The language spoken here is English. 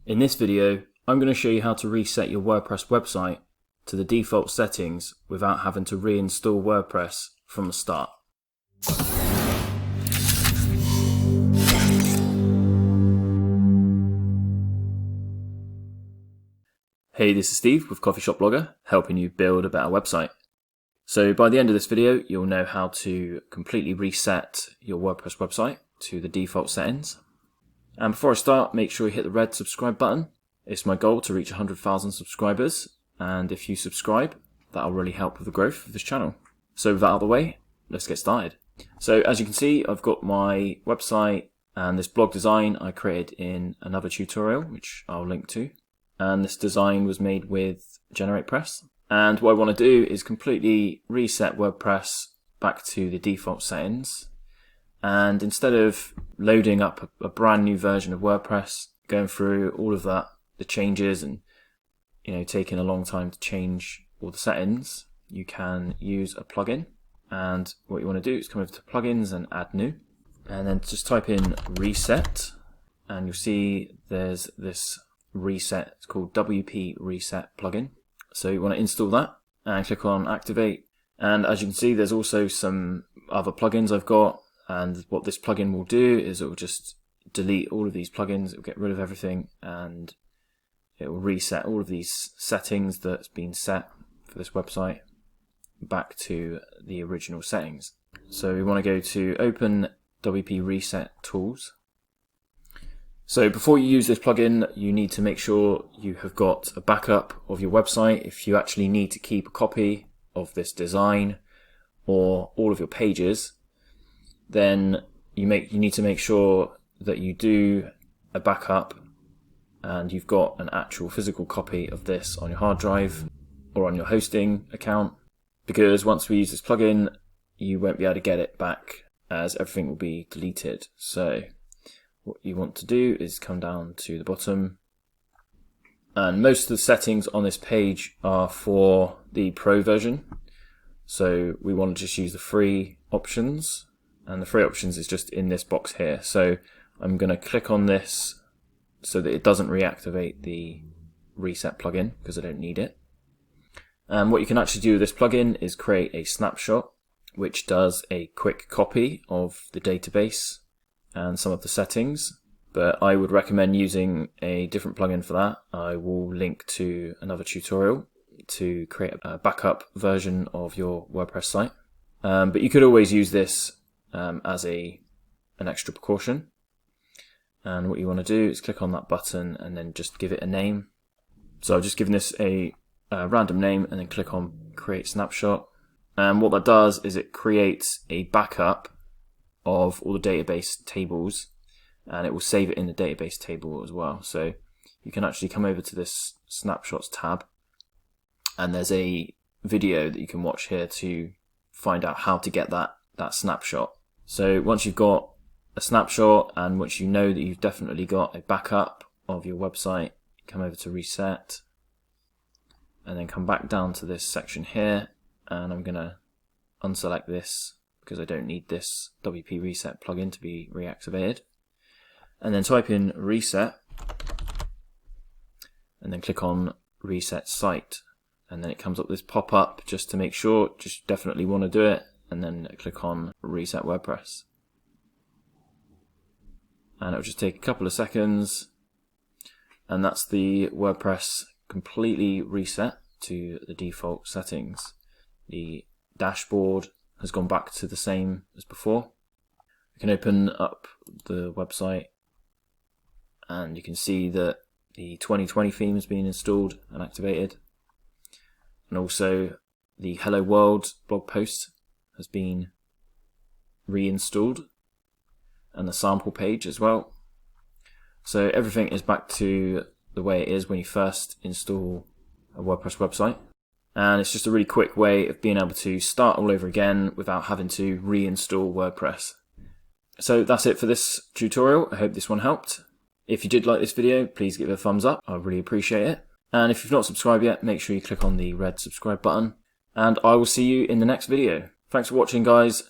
In this video, I'm going to show you how to reset your WordPress website to the default settings without having to reinstall WordPress from the start. Hey, this is Steve with Coffee Shop Blogger, helping you build a better website. So by the end of this video, you'll know how to completely reset your WordPress website to the default settings. And before I start, make sure you hit the red subscribe button. It's my goal to reach 100,000 subscribers, and if you subscribe, that'll really help with the growth of this channel. So with that out of the way, let's get started. So as you can see, I've got my website and this blog design I created in another tutorial, which I'll link to. And this design was made with GeneratePress. And what I want to do is completely reset WordPress back to the default settings. And instead of loading up a brand new version of WordPress, going through all of that, the changes, and taking a long time to change all the settings, you can use a plugin. And what you want to do is come over to plugins and add new, and then just type in reset, and you'll see there's this reset. It's called WP Reset plugin. So you want to install that and click on activate. And as you can see, there's also some other plugins I've got. And what this plugin will do is it will just delete all of these plugins, it will get rid of everything, and it will reset all of these settings that's been set for this website back to the original settings. So we want to go to Open WP Reset Tools. So before you use this plugin, you need to make sure you have got a backup of your website. If you actually need to keep a copy of this design or all of your pages, then you need to make sure that you do a backup and you've got an actual physical copy of this on your hard drive or on your hosting account, because once we use this plugin, you won't be able to get it back as everything will be deleted. So what you want to do is come down to the bottom, and most of the settings on this page are for the Pro version. So we want to just use the free options. And the free options is just in this box here. So I'm going to click on this so that it doesn't reactivate the reset plugin because I don't need it. And what you can actually do with this plugin is create a snapshot, which does a quick copy of the database and some of the settings. But I would recommend using a different plugin for that. I will link to another tutorial to create a backup version of your WordPress site. But you could always use this as an extra precaution. And what you want to do is click on that button and then just give it a name. So I've just given this a random name and then click on create snapshot. And what that does is it creates a backup of all the database tables, and it will save it in the database table as well. So you can actually come over to this snapshots tab, and there's a video that you can watch here to find out how to get that snapshot. So once you've got a snapshot and once you know that you've definitely got a backup of your website, come over to reset and then come back down to this section here, and I'm going to unselect this because I don't need this WP Reset plugin to be reactivated, and then type in reset and then click on reset site, and then it comes up this pop-up just to make sure, just definitely want to do it, and then click on reset WordPress. And it'll just take a couple of seconds, and that's the WordPress completely reset to the default settings. The dashboard has gone back to the same as before. You can open up the website and you can see that the 2020 theme has been installed and activated, and also the Hello World blog post has been reinstalled, and the sample page as well. So everything is back to the way it is when you first install a WordPress website, and it's just a really quick way of being able to start all over again without having to reinstall WordPress. So that's it for this tutorial. I hope this one helped. If you did like this video, please give it a thumbs up. I really appreciate it. And if you've not subscribed yet, make sure you click on the red subscribe button, and I will see you in the next video. Thanks for watching, guys.